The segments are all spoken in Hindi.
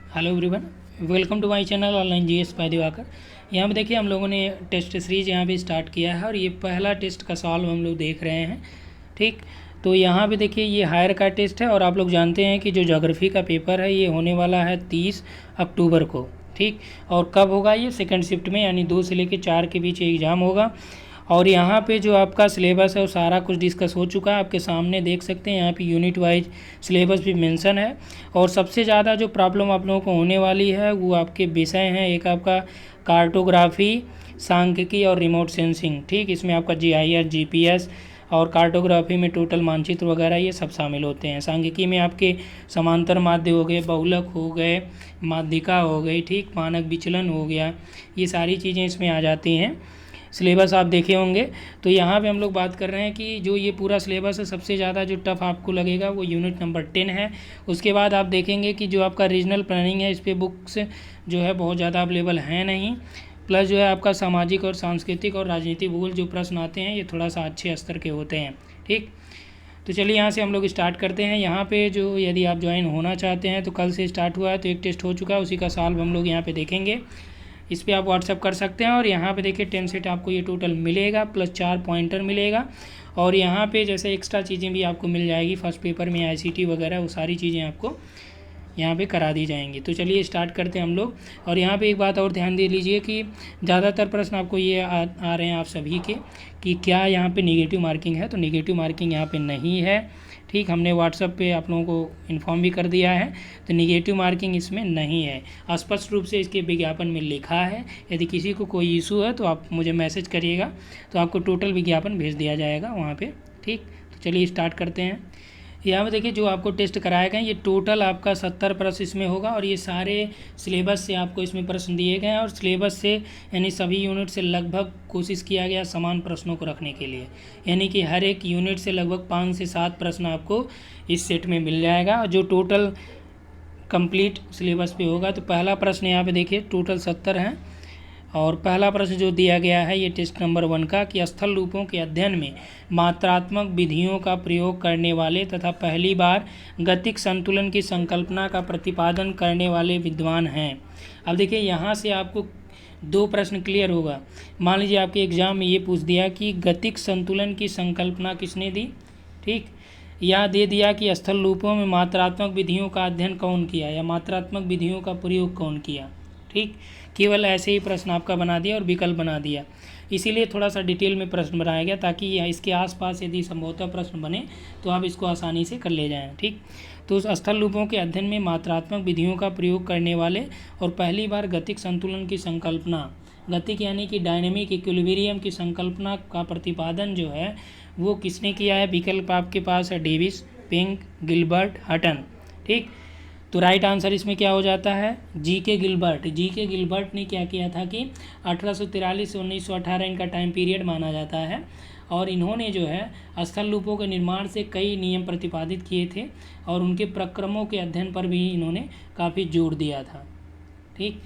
Hello everyone, welcome to my channel online GS by Diwakar. यहाँ पे देखिए हम लोगों ने टेस्ट सीरीज यहाँ पे स्टार्ट किया है और ये पहला टेस्ट का सॉल्व हम लोग देख रहे हैं। ठीक, तो यहाँ पे देखिए ये हायर का टेस्ट है और आप लोग जानते हैं कि जो ज्योग्राफी का पेपर है ये होने वाला है 30 अक्टूबर को। ठीक, और कब होगा ये सेकंड शिफ्ट में, यानी 2 से लेकर 4 के बीच एग्ज़ाम होगा। और यहाँ पे जो आपका सिलेबस है वो सारा कुछ डिस्कस हो चुका है, आपके सामने देख सकते हैं। यहाँ पे यूनिट वाइज सिलेबस भी मेंशन है। और सबसे ज़्यादा जो प्रॉब्लम आप लोगों को होने वाली है वो आपके विषय हैं। एक आपका कार्टोग्राफी, सांख्यिकी और रिमोट सेंसिंग। ठीक, इसमें आपका जीआईएस, जीपीएस और कार्टोग्राफी में टोटल मानचित्र वगैरह ये सब शामिल होते हैं। सांख्यिकी में आपके समांतर माध्य हो गए, बहुलक हो गए, माध्यिका हो गई, ठीक, मानक विचलन हो गया, ये सारी चीज़ें इसमें आ जाती हैं। सिलेबस आप देखे होंगे। तो यहाँ पे हम लोग बात कर रहे हैं कि जो ये पूरा सिलेबस है सबसे ज़्यादा जो टफ आपको लगेगा वो यूनिट नंबर 10 है। उसके बाद आप देखेंगे कि जो आपका रीजनल प्लानिंग है इस पर बुक्स जो है बहुत ज़्यादा अवेलेबल हैं नहीं। प्लस जो है आपका सामाजिक और सांस्कृतिक और राजनीतिक भूगोल जो प्रश्न आते हैं ये थोड़ा सा अच्छे स्तर के होते हैं। ठीक, तो चलिए यहाँ से हम लोग स्टार्ट करते हैं। यहाँ पे जो यदि आप ज्वाइन होना चाहते हैं तो कल से स्टार्ट हुआ है, तो एक टेस्ट हो चुका है, उसी का सॉल्व हम लोग यहाँ पे देखेंगे। इस पर आप व्हाट्सअप कर सकते हैं। और यहाँ पे देखिए 10 सेट आपको ये टोटल मिलेगा, प्लस 4 पॉइंटर मिलेगा। और यहाँ पे जैसे एक्स्ट्रा चीज़ें भी आपको मिल जाएगी फर्स्ट पेपर में, आईसीटी वगैरह वो सारी चीज़ें आपको यहाँ पे करा दी जाएंगी। तो चलिए स्टार्ट करते हैं हम लोग। और यहाँ पे एक बात और ध्यान दे लीजिए कि ज़्यादातर प्रश्न आपको ये आ रहे हैं आप सभी के कि क्या यहाँ पे नेगेटिव मार्किंग है, तो नेगेटिव मार्किंग यहाँ पे नहीं है। ठीक, हमने व्हाट्सएप पे आप लोगों को इन्फॉर्म भी कर दिया है, तो नेगेटिव मार्किंग इसमें नहीं है। स्पष्ट रूप से इसके विज्ञापन में लिखा है। यदि किसी को कोई इशू है तो आप मुझे मैसेज करिएगा, तो आपको टोटल विज्ञापन भेज दिया जाएगा वहाँ पे। ठीक, तो चलिए स्टार्ट करते हैं। यहाँ पे देखिए जो आपको टेस्ट कराए गए ये टोटल आपका 70 प्रश्न इसमें होगा। और ये सारे सिलेबस से आपको इसमें प्रश्न दिए गए हैं और सिलेबस से यानी सभी यूनिट से लगभग कोशिश किया गया समान प्रश्नों को रखने के लिए, यानी कि हर एक यूनिट से लगभग 5 से 7 प्रश्न आपको इस सेट में मिल जाएगा जो टोटल कंप्लीट सिलेबस पे होगा। तो पहला प्रश्न यहाँ पे देखिए टोटल 70 हैं। और पहला प्रश्न जो दिया गया है ये टेस्ट नंबर 1 का कि स्थल रूपों के अध्ययन में मात्रात्मक विधियों का प्रयोग करने वाले तथा पहली बार गतिक संतुलन की संकल्पना का प्रतिपादन करने वाले विद्वान हैं। अब देखिए यहाँ से आपको 2 प्रश्न क्लियर होगा। मान लीजिए आपके एग्जाम में ये पूछ दिया कि गतिक संतुलन की संकल्पना किसने दी। ठीक, या दे दिया कि स्थल रूपों में मात्रात्मक विधियों का अध्ययन कौन किया या मात्रात्मक विधियों का प्रयोग कौन किया। ठीक, केवल ऐसे ही प्रश्न आपका बना दिया और विकल्प बना दिया, इसीलिए थोड़ा सा डिटेल में प्रश्न बनाया गया ताकि इसके आसपास यदि संभवतः प्रश्न बने तो आप इसको आसानी से कर ले जाएं। ठीक, तो उस स्थल रूपों के अध्ययन में मात्रात्मक विधियों का प्रयोग करने वाले और पहली बार गतिक संतुलन की संकल्पना, गतिक यानी कि डायनेमिक इक्विलिब्रियम की संकल्पना का प्रतिपादन जो है वो किसने किया है। विकल्प आपके पास है डेविस, पिंक, गिलबर्ट, हटन। ठीक, तो राइट आंसर इसमें क्या हो जाता है, जी के गिलबर्ट। जी के गिलबर्ट ने क्या किया था कि 1843 से 1918 इनका टाइम पीरियड माना जाता है। और इन्होंने जो है स्थल रूपों के निर्माण से कई नियम प्रतिपादित किए थे और उनके प्रक्रमों के अध्ययन पर भी इन्होंने काफ़ी जोर दिया था। ठीक,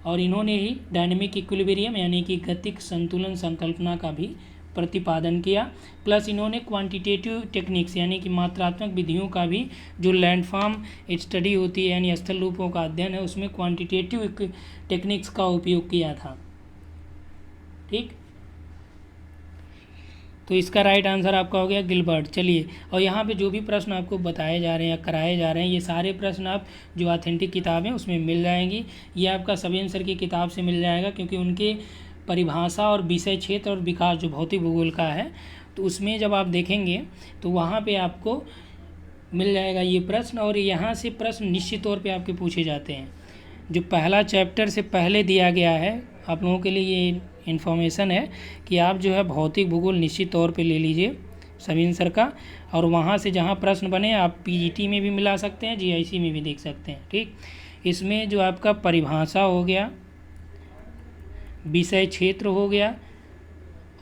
और इन्होंने ही डायनेमिक इक्विलिब्रियम यानी कि गतिक संतुलन संकल्पना का भी प्रतिपादन किया। प्लस इन्होंने क्वांटिटेटिव टेक्निक्स यानी कि मात्रात्मक विधियों का भी, जो लैंडफॉर्म स्टडी होती है यानी स्थल रूपों का अध्ययन है, उसमें क्वांटिटेटिव टेक्निक्स का उपयोग किया था। ठीक, तो इसका राइट आंसर आपका हो गया गिलबर्ट। चलिए, और यहाँ पे जो भी प्रश्न आपको बताए जा रहे हैं या कराए जा रहे हैं ये सारे प्रश्न आप जो ऑथेंटिक किताब है उसमें मिल जाएंगी। ये आपका सभी आंसर की किताब से मिल जाएगा, क्योंकि उनके परिभाषा और विषय क्षेत्र और विकास जो भौतिक भूगोल का है तो उसमें जब आप देखेंगे तो वहाँ पे आपको मिल जाएगा ये प्रश्न। और यहाँ से प्रश्न निश्चित तौर पे आपके पूछे जाते हैं। जो पहला चैप्टर से पहले दिया गया है आप लोगों के लिए ये इन्फॉर्मेशन है कि आप जो है भौतिक भूगोल निश्चित तौर पे ले लीजिए सभी आंसर का। और वहाँ से जहाँ प्रश्न बने आप पीजीटी में भी मिला सकते हैं, जीआईसी में भी देख सकते हैं। ठीक, इसमें जो आपका परिभाषा हो गया, विषय क्षेत्र हो गया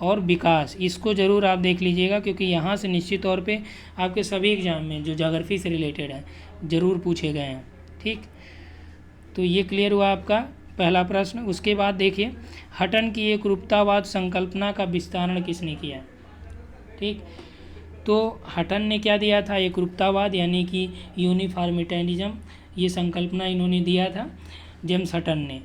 और विकास, इसको ज़रूर आप देख लीजिएगा, क्योंकि यहाँ से निश्चित तौर पे आपके सभी एग्जाम में जो ज्योग्राफी से रिलेटेड है ज़रूर पूछे गए हैं। ठीक, तो ये क्लियर हुआ आपका पहला प्रश्न। उसके बाद देखिए हटन की एकरूपतावाद संकल्पना का विस्तारण किसने किया। ठीक, तो हटन ने क्या दिया था, एकरूपतावाद यानी कि यूनिफॉर्मिटेलिज्म ये संकल्पना इन्होंने दिया था जेम्स हटन ने,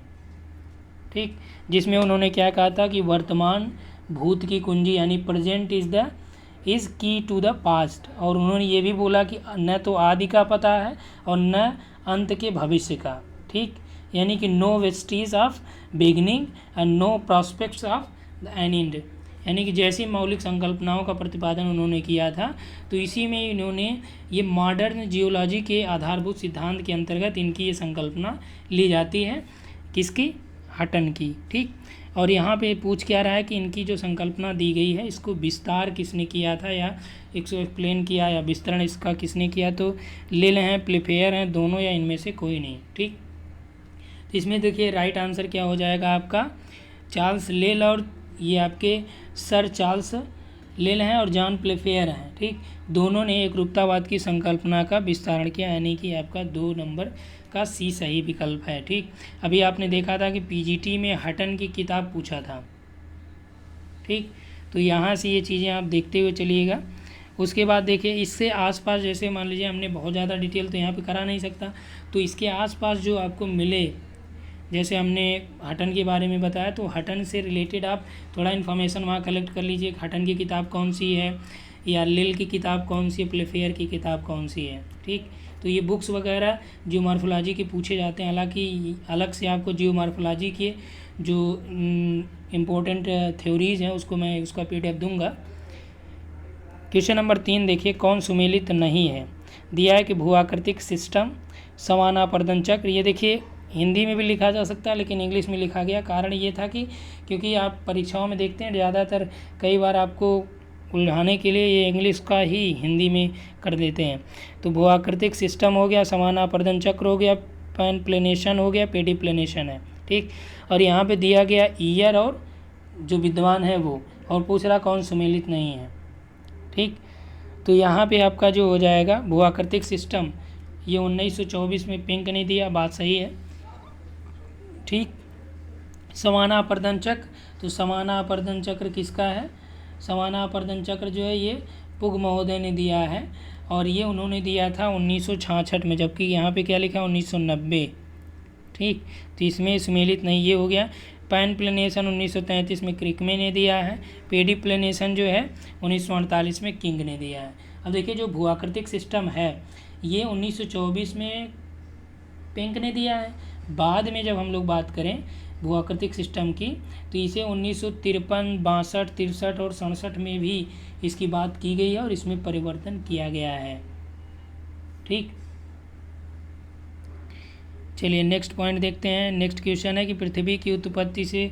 ठीक, जिसमें उन्होंने क्या कहा था कि वर्तमान भूत की कुंजी यानी प्रेजेंट इज़ की टू द पास्ट। और उन्होंने ये भी बोला कि न तो आदि का पता है और न अंत के भविष्य का, ठीक, यानी कि no vestiges of beginning and no prospects of the end, यानी कि जैसी मौलिक संकल्पनाओं का प्रतिपादन उन्होंने किया था तो इसी में इन्होंने ये मॉडर्न जियोलॉजी के आधारभूत सिद्धांत के अंतर्गत इनकी ये संकल्पना ली जाती है, किसकी, हटन की, ठीक। और यहाँ पे पूछ क्या रहा है कि इनकी जो संकल्पना दी गई है इसको विस्तार किसने किया था या इसको एक्सप्लेन किया या विस्तरण इसका किसने किया, तो लिल हैं, प्लेफेयर हैं, दोनों या इनमें से कोई नहीं, ठीक। तो इसमें देखिए राइट आंसर क्या हो जाएगा आपका चार्ल्स लिल, और ये आपके सर चार्ल्स लिल हैं और जॉन प्लेफेयर हैं, ठीक, दोनों ने एकरूपतावाद की संकल्पना का विस्तारण किया, यानी कि आपका 2 नंबर का सी सही विकल्प है, ठीक। अभी आपने देखा था कि पीजीटी में हटन की किताब पूछा था, ठीक, तो यहाँ से ये चीज़ें आप देखते हुए चलिएगा। उसके बाद देखिए इससे आसपास, जैसे मान लीजिए हमने बहुत ज़्यादा डिटेल तो यहाँ पे करा नहीं सकता, तो इसके आसपास जो आपको मिले, जैसे हमने हटन के बारे में बताया तो हटन से रिलेटेड आप थोड़ा इन्फॉर्मेशन वहाँ कलेक्ट कर लीजिए, हटन की किताब कौन सी है या लिल की किताब कौन सी है, प्लेफेयर की किताब कौन सी है, ठीक। तो ये बुक्स वगैरह जियोमॉर्फोलॉजी के पूछे जाते हैं, हालांकि अलग से आपको जियोमॉर्फोलॉजी के जो इम्पोर्टेंट थ्योरीज़ हैं उसको मैं उसका पीडीएफ दूंगा। क्वेश्चन नंबर 3 देखिए, कौन सुमेलित नहीं है, दिया है कि भूआकृतिक सिस्टम, समानापर्दन चक्र। ये देखिए हिंदी में भी लिखा जा सकता है लेकिन इंग्लिश में लिखा गया, कारण ये था कि क्योंकि आप परीक्षाओं में देखते हैं ज़्यादातर कई बार आपको उलझाने के लिए ये इंग्लिश का ही हिंदी में कर देते हैं। तो भूआकृतिक सिस्टम हो गया, समानापर्दन चक्र हो गया, पैनप्लेनेशन हो गया, पेडिप्लेनेशन है, ठीक। और यहाँ पे दिया गया ईयर और जो विद्वान है वो, और पूछ रहा कौन सुमेलित नहीं है, ठीक। तो यहाँ पे आपका जो हो जाएगा भूआकृतिक सिस्टम, ये 1924 में पिंक ने दिया, बात सही है, ठीक। समानापर्दन चक्र, तो समानापर्दन चक्र किसका है, समानापर्दन चक्र जो है ये पुग महोदय ने दिया है और ये उन्होंने दिया था 1966 में, जबकि यहाँ पे क्या लिखा है 1990, ठीक। तो इसमें सुमेलित नहीं, ये हो गया। पैनप्लेनेशन 1933 में क्रिकमे ने दिया है, पेडिप्लेनेशन जो है 1948 में किंग ने दिया है। अब देखिए जो भूआकृतिक सिस्टम है ये 1924 में पिंक ने दिया है, बाद में जब हम लोग बात करें भूआकृतिक सिस्टम की तो इसे 1953, 62, 63 और 67 में भी इसकी बात की गई है और इसमें परिवर्तन किया गया है, ठीक। चलिए नेक्स्ट पॉइंट देखते हैं। नेक्स्ट क्वेश्चन है कि पृथ्वी की उत्पत्ति से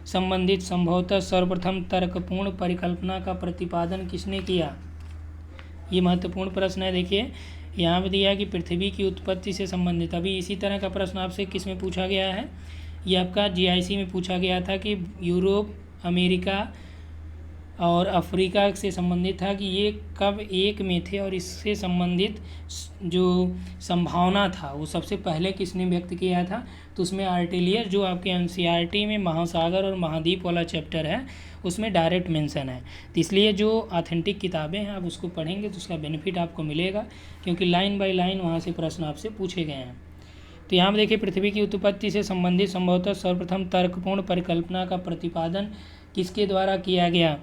संबंधित संभवतः सर्वप्रथम तर्कपूर्ण परिकल्पना का प्रतिपादन किसने किया। ये महत्वपूर्ण प्रश्न है। देखिए यहाँ पे दिया है कि पृथ्वी की उत्पत्ति से संबंधित, अभी इसी तरह का प्रश्न आपसे किस में पूछा गया है, ये आपका जीआईसी में पूछा गया था कि यूरोप, अमेरिका और अफ्रीका से संबंधित था कि ये कब एक में थे और इससे संबंधित जो संभावना था वो सबसे पहले किसने व्यक्त किया था। तो उसमें आर्टिलियर जो आपके एनसीईआरटी में महासागर और महाद्वीप वाला चैप्टर है उसमें डायरेक्ट मेंशन है। तो इसलिए जो ऑथेंटिक किताबें हैं आप उसको पढ़ेंगे तो उसका बेनिफिट आपको मिलेगा, क्योंकि लाइन बाय लाइन वहाँ से प्रश्न आपसे पूछे गए हैं। तो यहाँ पर देखिए पृथ्वी की उत्पत्ति से संबंधित संभवतः सर्वप्रथम तर्कपूर्ण परिकल्पना का प्रतिपादन किसके द्वारा किया गया।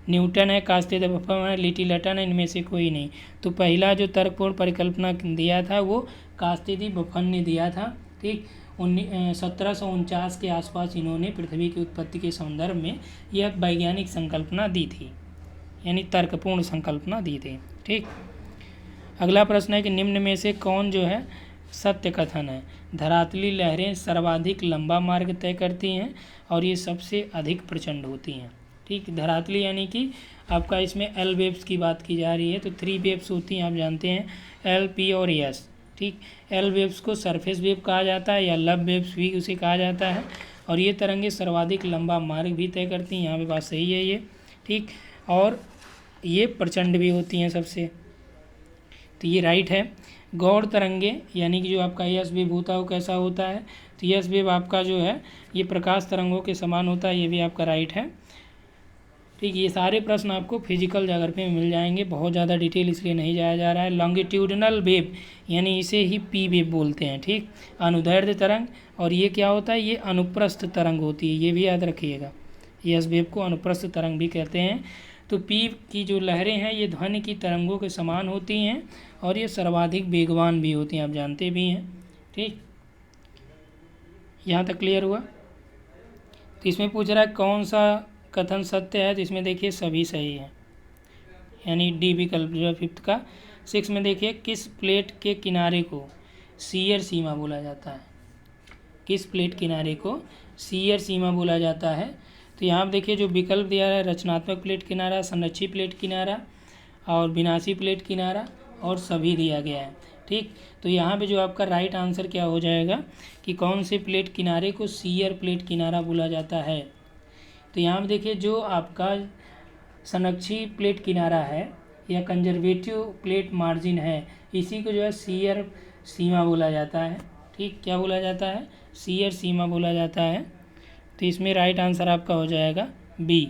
न्यूटन है, कास्ते द बफन है, लिटिलटन है, इनमें से कोई नहीं। तो पहला जो तर्कपूर्ण परिकल्पना दिया था वो कास्ते द बफन ने दिया था, ठीक। 1749 के आसपास इन्होंने पृथ्वी की उत्पत्ति के संदर्भ में यह वैज्ञानिक संकल्पना दी थी, यानी तर्कपूर्ण संकल्पना दी थी, ठीक। अगला प्रश्न है कि निम्न में से कौन जो है सत्य कथन है। धरातली लहरें सर्वाधिक लंबा मार्ग तय करती हैं और ये सबसे अधिक प्रचंड होती हैं, ठीक। धरातली यानी कि आपका इसमें एल वेव्स की बात की जा रही है, तो 3 वेव्स होती हैं, आप जानते हैं एल, पी और एस, ठीक। एल वेव्स को सरफेस वेव कहा जाता है या लब वेव्स भी उसे कहा जाता है, और ये तरंगे सर्वाधिक लंबा मार्ग भी तय करती हैं, यहाँ पे बात सही है ये, ठीक। और ये प्रचंड भी होती हैं सबसे, तो ये राइट है। गौड़ तरंगे यानी कि जो आपका यस वेव होता है वो कैसा होता है, तो यस वेव आपका जो है ये प्रकाश तरंगों के समान होता है, ये भी आपका राइट है। ठीक, ये सारे प्रश्न आपको फिजिकल ज्योग्राफी में मिल जाएंगे, बहुत ज़्यादा डिटेल इसलिए नहीं जाया जा रहा है। लॉन्गिट्यूडनल वेव यानी इसे ही पी वेव बोलते हैं, ठीक, अनुदैर्ध्य तरंग, और ये क्या होता है, ये अनुप्रस्थ तरंग होती है, ये भी याद रखिएगा, यस वेव को अनुप्रस्थ तरंग भी कहते हैं। तो पी की जो लहरें हैं ये ध्वनि की तरंगों के समान होती हैं और ये सर्वाधिक वेगवान भी होती हैं, आप जानते भी हैं, ठीक, यहाँ तक क्लियर हुआ। तो इसमें पूछ रहा है कौन सा कथन सत्य है, तो इसमें देखिए सभी सही है, यानी डी विकल्प जो है 5th का। 6 में देखिए किस प्लेट के किनारे को शियर सीमा बोला जाता है, किस प्लेट किनारे को शियर सीमा बोला जाता है। तो यहाँ पर देखिए जो विकल्प दिया है, रचनात्मक प्लेट किनारा, संरक्षी प्लेट किनारा और विनाशी प्लेट किनारा और सभी दिया गया है, ठीक। तो यहाँ पे जो आपका राइट आंसर क्या हो जाएगा कि कौन से प्लेट किनारे को शियर प्लेट किनारा बोला जाता है। तो यहाँ पे देखिए जो आपका संरक्षी प्लेट किनारा है या कंजर्वेटिव प्लेट मार्जिन है, इसी को जो है शियर सीमा बोला जाता है, ठीक, क्या बोला जाता है, शियर सीमा बोला जाता है। तो इसमें राइट आंसर आपका हो जाएगा बी।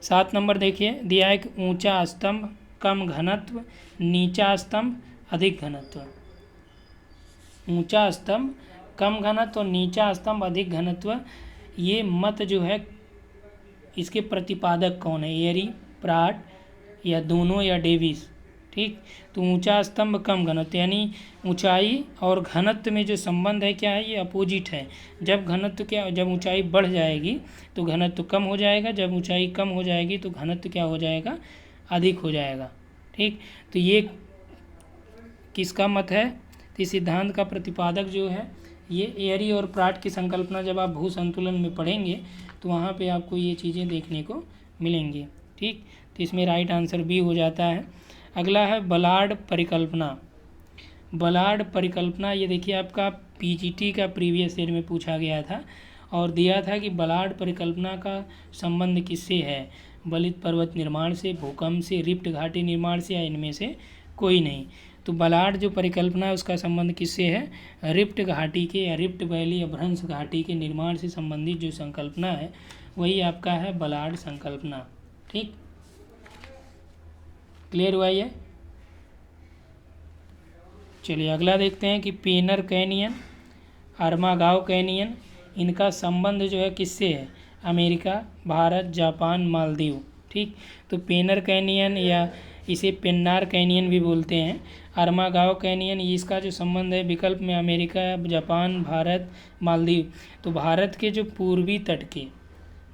7 नंबर देखिए दिया है कि ऊंचा स्तंभ कम घनत्व, नीचा स्तंभ अधिक घनत्व। ऊंचा स्तंभ कम घनत्व और नीचा स्तंभ अधिक घनत्व, ये मत जो है इसके प्रतिपादक कौन है, एयरी, प्राट या दोनों या डेविस, ठीक। तो ऊंचा स्तंभ कम घनत्व यानी ऊंचाई और घनत्व में जो संबंध है क्या है, ये अपोजिट है। जब ऊंचाई बढ़ जाएगी तो घनत्व कम हो जाएगा, जब ऊंचाई कम हो जाएगी तो घनत्व क्या हो जाएगा, अधिक हो जाएगा, ठीक। तो ये किसका मत है, तो इस सिद्धांत का प्रतिपादक जो है ये एयरी और प्राट की संकल्पना जब आप भू संतुलन में पढ़ेंगे तो वहाँ पे आपको ये चीज़ें देखने को मिलेंगी, ठीक। तो इसमें राइट आंसर बी हो जाता है। अगला है बलार्ड परिकल्पना। बलार्ड परिकल्पना ये देखिए आपका पीजीटी का प्रीवियस ईयर में पूछा गया था और दिया था कि बलार्ड परिकल्पना का संबंध किससे है, बलित पर्वत निर्माण से, भूकंप से, रिफ्ट घाटी निर्माण से या इनमें से कोई नहीं। तो बलार्ड जो परिकल्पना है उसका संबंध किससे है, रिफ्ट घाटी के या रिफ्ट वैली या भ्रंश घाटी के निर्माण से संबंधित जो संकल्पना है वही आपका है बलार्ड संकल्पना, ठीक, क्लियर हुआ ये। चलिए अगला देखते हैं कि पेनर कैनियन, अरमागांव कैनियन, इनका संबंध जो है किससे है, अमेरिका, भारत, जापान, मालदीव, ठीक। तो पेनर कैनियन या इसे पेन्नार कैनियन भी बोलते हैं, अरमागांव कैनियन, इसका जो संबंध है विकल्प में अमेरिका, जापान, भारत, मालदीव। तो भारत के जो पूर्वी तट के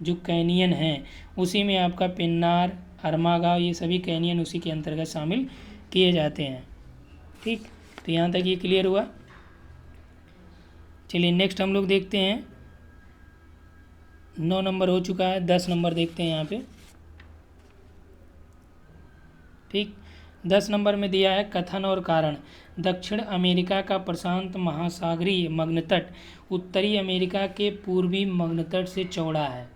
जो कैनियन हैं उसी में आपका पेन्नार, अरमागांव, ये सभी कैनियन उसी के अंतर्गत शामिल किए जाते हैं, ठीक। तो यहाँ तक ये क्लियर हुआ। चलिए नेक्स्ट हम लोग देखते हैं, 9 नंबर हो चुका है, 10 नंबर देखते हैं यहाँ पे, ठीक। 10 नंबर में दिया है कथन और कारण। दक्षिण अमेरिका का प्रशांत महासागरीय मग्नतट उत्तरी अमेरिका के पूर्वी मग्नतट से चौड़ा है,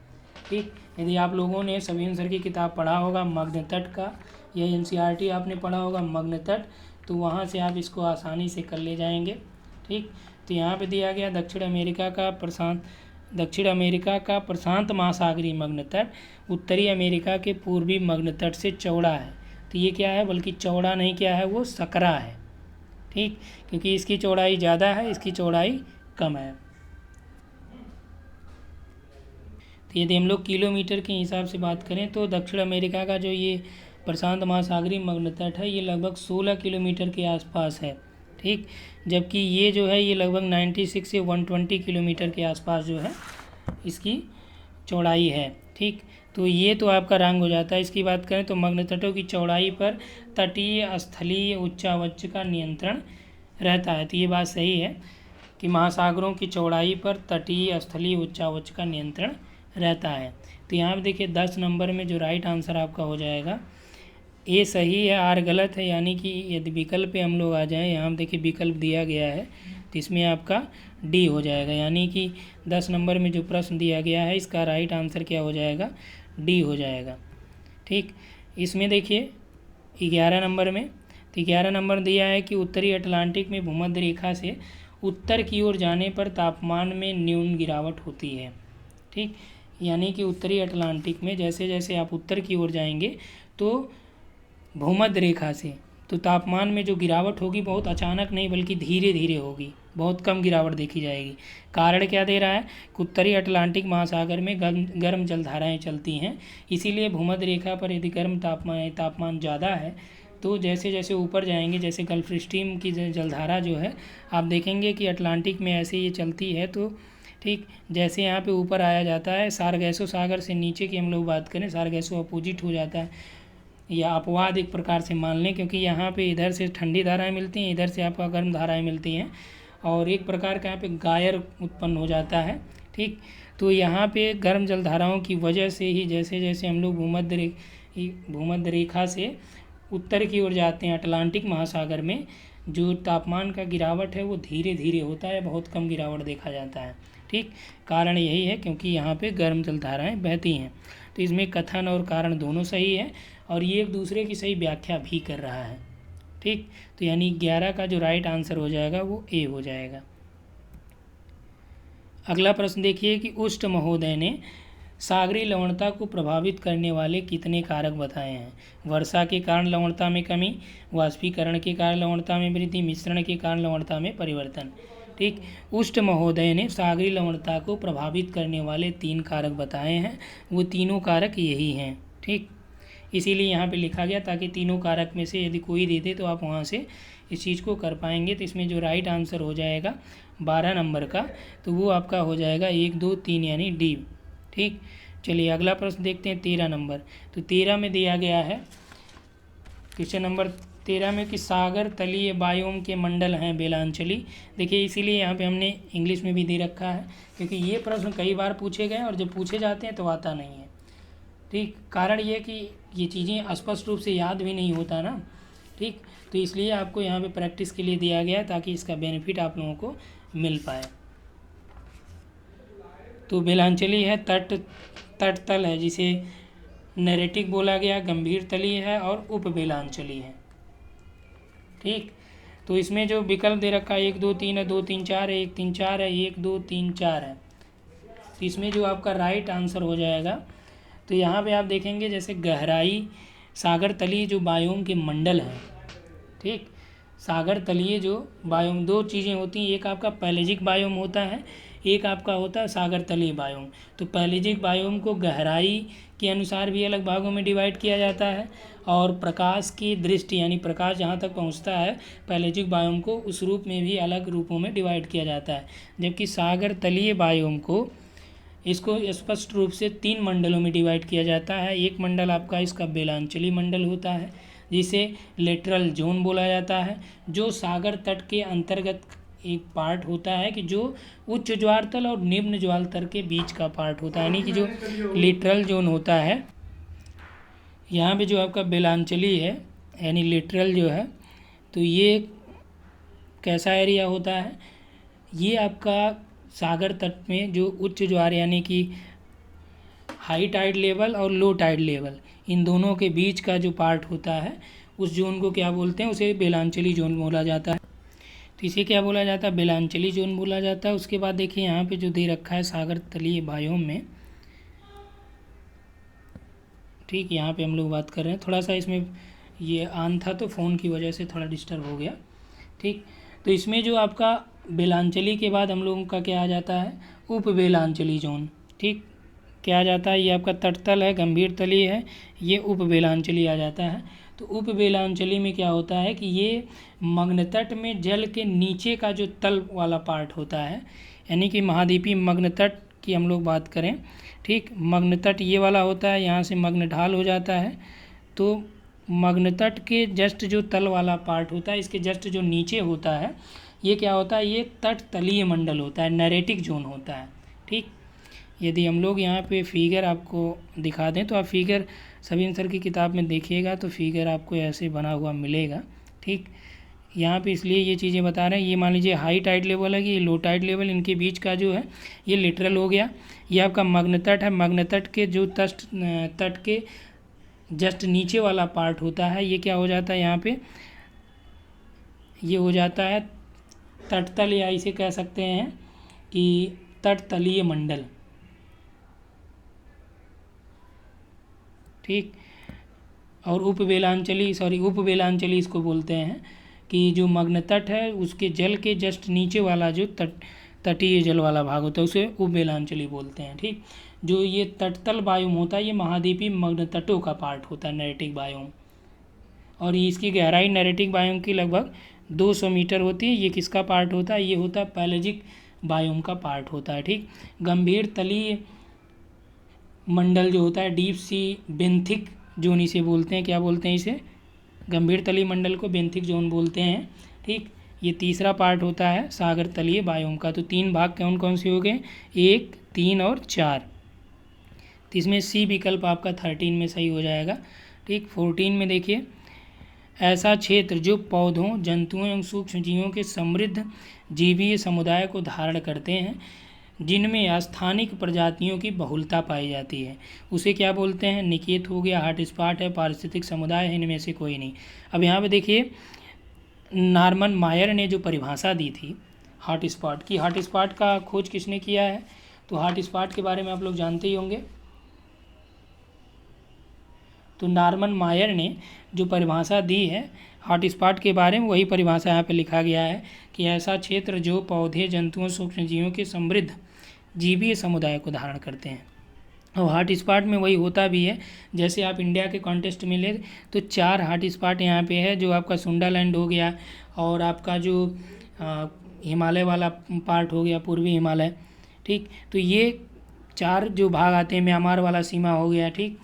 ठीक। यदि आप लोगों ने सभी आंसर की किताब पढ़ा होगा मग्नतट का या एनसीईआरटी आपने पढ़ा होगा मग्नतट, तो वहाँ से आप इसको आसानी से कर ले जाएंगे, ठीक। तो यहाँ पे दिया गया दक्षिण अमेरिका का प्रशांत महासागरीय मग्नतट उत्तरी अमेरिका के पूर्वी मग्नतट से चौड़ा है। तो ये क्या है, बल्कि चौड़ा नहीं, क्या है वो, सकरा है, ठीक, क्योंकि इसकी चौड़ाई ज़्यादा है, इसकी चौड़ाई कम है। तो यदि हम लोग किलोमीटर के हिसाब से बात करें तो दक्षिण अमेरिका का जो ये प्रशांत महासागरीय मग्नतट है ये लगभग 16 किलोमीटर के आसपास है, ठीक। जबकि ये जो है ये लगभग 96 से 120 किलोमीटर के आसपास जो है इसकी चौड़ाई है, ठीक। तो ये तो आपका रंग हो जाता है। इसकी बात करें तो मग्नतटों की चौड़ाई पर तटीय स्थलीय उच्चावच का नियंत्रण रहता है। तो ये बात सही है कि महासागरों की चौड़ाई पर तटीय स्थलीय उच्चावच का नियंत्रण रहता है। तो यहाँ पे देखिए 10 नंबर में जो राइट आंसर आपका हो जाएगा ए सही है, आर गलत है, यानी कि यदि विकल्प पे हम लोग आ जाएं, यहाँ देखिए विकल्प दिया गया है तो इसमें आपका डी हो जाएगा, यानी कि 10 नंबर में जो प्रश्न दिया गया है इसका राइट आंसर क्या हो जाएगा, डी हो जाएगा, ठीक। इसमें देखिए 11 नंबर में, तो 11 नंबर दिया है कि उत्तरी अटलांटिक में भूमध्य रेखा से उत्तर की ओर जाने पर तापमान में न्यून गिरावट होती है, ठीक। यानी कि उत्तरी अटलांटिक में जैसे जैसे आप उत्तर की ओर जाएंगे तो भूमध्य रेखा से तो तापमान में जो गिरावट होगी बहुत अचानक नहीं बल्कि धीरे धीरे होगी, बहुत कम गिरावट देखी जाएगी। कारण क्या दे रहा है कि उत्तरी अटलांटिक महासागर में गर्म जलधाराएं चलती हैं, इसीलिए भूमध्य रेखा पर यदि गर्म तापमान ज़्यादा है तो जैसे जैसे ऊपर जाएंगे, जैसे गल्फ स्ट्रीम की जलधारा जो है आप देखेंगे कि अटलांटिक में ऐसे ये चलती है, तो ठीक जैसे यहाँ पे ऊपर आया जाता है सारगैसो सागर से नीचे की हम लोग बात करें, सारगैसो अपोजिट हो जाता है या अपवाद एक प्रकार से मान लें, क्योंकि यहाँ पे इधर से ठंडी धाराएं मिलती हैं, इधर से आपका गर्म धाराएं मिलती हैं और एक प्रकार का यहाँ पे गायर उत्पन्न हो जाता है। ठीक, तो यहाँ पे गर्म जलधाराओं की वजह से ही जैसे जैसे हम लोग भूमध्य रेखा से उत्तर की ओर जाते हैं अटलांटिक महासागर में, जो तापमान का गिरावट है वो धीरे धीरे होता है, बहुत कम गिरावट देखा जाता है। ठीक, कारण यही है क्योंकि यहाँ पे गर्म जलधाराएं बहती हैं। तो इसमें कथन और कारण दोनों सही है और ये एक दूसरे की सही व्याख्या भी कर रहा है। ठीक, तो यानी 11 का जो राइट आंसर हो जाएगा वो ए हो जाएगा। अगला प्रश्न देखिए कि उष्ट महोदय ने सागरीय लवणता को प्रभावित करने वाले कितने कारक बताए हैं। वर्षा के कारण लवणता में कमी, वाष्पीकरण के कारण लवणता में वृद्धि, मिश्रण के कारण लवणता में परिवर्तन। ठीक, उष्ट महोदय ने सागरीय लवणता को प्रभावित करने वाले 3 कारक बताए हैं, वो तीनों कारक यही हैं। ठीक, इसीलिए यहाँ पे लिखा गया ताकि तीनों कारक में से यदि कोई दे दे तो आप वहाँ से इस चीज़ को कर पाएंगे। तो इसमें जो राइट आंसर हो जाएगा 12 नंबर का, तो वो आपका हो जाएगा 1, 2, 3 यानी डी। ठीक, चलिए अगला प्रश्न देखते हैं 13 नंबर। तो 13 में दिया गया है क्वेश्चन नंबर 13 में कि सागर तलीय बायोम के मंडल हैं बेलांचली। देखिए इसीलिए यहाँ पे हमने इंग्लिश में भी दे रखा है क्योंकि ये प्रश्न कई बार पूछे गए और जब पूछे जाते हैं तो आता नहीं है। ठीक, कारण ये कि ये चीज़ें स्पष्ट रूप से याद भी नहीं होता ना। ठीक, तो इसलिए आपको यहाँ पे प्रैक्टिस के लिए दिया गया है ताकि इसका बेनिफिट आप लोगों को मिल पाए। तो बेलांचली है तटतल है जिसे नैरेटिक बोला गया, गंभीर तलीय है और उपबेलांचली है। ठीक, तो इसमें जो विकल्प दे रखा है 1, 2, 3 है, 2, 3, 4 है, 1, 3, 4 है, 1, 2, 3, 4 है। तो इसमें जो आपका राइट आंसर हो जाएगा, तो यहाँ पे आप देखेंगे जैसे गहराई सागर तलीय जो बायोम के मंडल हैं। ठीक, सागर तलीय जो बायोम 2 चीज़ें होती हैं, एक आपका पैलेजिक बायोम होता है, एक आपका होता है सागर तलीय बायोम। तो पैलेजिक बायोम को गहराई के अनुसार भी अलग भागों में डिवाइड किया जाता है और प्रकाश की दृष्टि यानी प्रकाश जहाँ तक पहुँचता है पैलेजिक बायोम को उस रूप में भी अलग रूपों में डिवाइड किया जाता है। जबकि सागर तलीय बायोम को इसको स्पष्ट रूप से 3 मंडलों में डिवाइड किया जाता है। एक मंडल आपका इसका बेलांचली मंडल होता है जिसे लेटरल जोन बोला जाता है, जो सागर तट के अंतर्गत एक पार्ट होता है कि जो उच्च ज्वार तल और निम्न ज्वार तल के बीच का पार्ट होता है, यानी कि जो लेटरल जोन होता है। यहाँ पे जो आपका बेलांचली है यानी लेटरल जो है, तो ये कैसा एरिया होता है, ये आपका सागर तट में जो उच्च ज्वार यानी कि हाई टाइड लेवल और लो टाइड लेवल इन दोनों के बीच का जो पार्ट होता है उस जोन को क्या बोलते हैं, उसे बेलांचली जोन बोला जाता है। तो इसे क्या बोला जाता है, बेलांचली जोन बोला जाता है। उसके बाद देखिए यहाँ पे जो दे रखा है सागर तलीय बायोम में, ठीक, यहाँ पे हम लोग बात कर रहे हैं, थोड़ा सा इसमें ये ऑन था तो फ़ोन की वजह से थोड़ा डिस्टर्ब हो गया। ठीक, तो इसमें जो आपका बेलांचली के बाद हम लोगों का क्या आ जाता है, उपबेलांचली जोन। ठीक, क्या आ जाता है, ये आपका तटतल है, गंभीर तलीय है, ये उपबेलांचली आ जाता है। तो उपबेलांचली में क्या होता है कि ये मग्न तट में जल के नीचे का जो तल वाला पार्ट होता है, यानी कि महाद्वीपीय मग्न तट की हम लोग बात करें। ठीक, मग्न तट ये वाला होता है, यहाँ से मग्न ढाल हो जाता है। तो मग्न तट के जस्ट जो तल वाला पार्ट होता है, इसके जस्ट जो नीचे होता है, ये क्या होता है, ये तट तलीय मंडल होता है, नैरेटिक जोन होता है। ठीक, यदि हम लोग यहाँ पे फिगर आपको दिखा दें तो आप फिगर सभी सर की किताब में देखिएगा तो फिगर आपको ऐसे बना हुआ मिलेगा। ठीक, यहाँ पे इसलिए ये चीज़ें बता रहे हैं, ये मान लीजिए हाई टाइड लेवल है कि ये लो टाइड लेवल, इनके बीच का जो है ये लिटरल हो गया। ये आपका मग्न तट है, मग्न तट के जो तट के जस्ट नीचे वाला पार्ट होता है, ये क्या हो जाता है, यहाँ पे ये हो जाता है तटतल, या इसे कह सकते हैं कि तटतलीय मंडल। ठीक। और उपवेलांचली इसको बोलते हैं कि जो मग्न तट है उसके जल के जस्ट नीचे वाला जो तटीय जल वाला भाग होता है उसे उपवेलांचली बोलते हैं। ठीक। जो ये तटतल बायोम होता है ये महाद्वीपीय मग्न तटों का पार्ट होता है, नैरेटिक बायोम, और इसकी गहराई नैरेटिक बायोम की लगभग 200 मीटर होती है। ये किसका पार्ट होता है? ये होता है पैलेजिक बायोम का पार्ट होता है। ठीक। गंभीर तलीय मंडल जो होता है डीप सी बेंथिक जोन इसे बोलते हैं। क्या बोलते हैं इसे? गंभीर तलीय मंडल को बेंथिक जोन बोलते हैं। ठीक। ये तीसरा पार्ट होता है सागर तलीय बायोम का। तो 3 भाग कौन कौन से हो गए? 1, 3 और 4। तो इसमें सी विकल्प आपका 13 में सही हो जाएगा। ठीक। 14 में देखिए, ऐसा क्षेत्र जो पौधों, जंतुओं एवं सूक्ष्म जीवों के समृद्ध जीवीय समुदाय को धारण करते हैं, जिनमें स्थानिक प्रजातियों की बहुलता पाई जाती है, उसे क्या बोलते हैं? निकेत हो गया, हॉट स्पॉट है, पारिस्थितिक समुदाय है, इनमें से कोई नहीं। अब यहाँ पे देखिए, नॉर्मन मायर ने जो परिभाषा दी थी हॉट स्पॉट की, हॉट स्पॉट का खोज किसने किया है? तो हॉट स्पॉट के बारे में आप लोग जानते ही होंगे। तो नॉर्मन मायर ने जो परिभाषा दी है हॉट स्पॉट के बारे में, वही परिभाषा यहाँ पे लिखा गया है कि ऐसा क्षेत्र जो पौधे, जंतुओं, सूक्ष्म जीवों के समृद्ध जीवीय समुदाय को धारण करते हैं। और हॉट स्पॉट में वही होता भी है, जैसे आप इंडिया के कॉन्टेस्ट में ले तो 4 हॉट स्पॉट यहाँ पे है, जो आपका सुंडालैंड हो गया, और आपका जो हिमालय वाला पार्ट हो गया, पूर्वी हिमालय। ठीक। तो ये 4 जो भाग आते हैं, म्यांमार वाला सीमा हो गया, ठीक,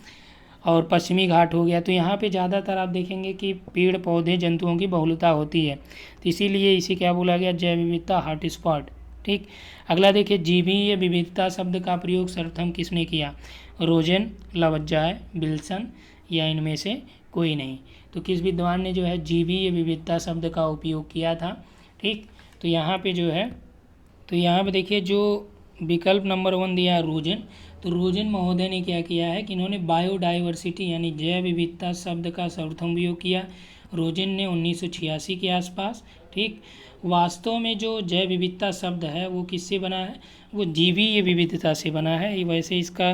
और पश्चिमी घाट हो गया। तो यहाँ पे ज़्यादातर आप देखेंगे कि पेड़ पौधे, जंतुओं की बहुलता होती है, तो इसीलिए इसे क्या बोला गया? जैव विविधता हॉट स्पॉट। ठीक। अगला देखिए, जीवीय विविधता शब्द का प्रयोग सर्वप्रथम किसने किया? रोजेन, लावज्जाय, विल्सन या इनमें से कोई नहीं। तो किस विद्वान ने जो है जीवीय विविधता शब्द का उपयोग किया था? ठीक। तो यहाँ पे जो है, तो यहाँ पे देखिए जो विकल्प नंबर 1 दिया है रोजेन, तो रोजेन महोदय ने क्या किया है कि इन्होंने बायोडाइवर्सिटी यानी जैव विविधता शब्द का सर्वप्रथम उपयोग किया। रोजेन ने 1986 के आसपास। ठीक। वास्तव में जो जैव विविधता शब्द है वो किससे बना है? वो जीवीय विविधता से बना है। वैसे इसका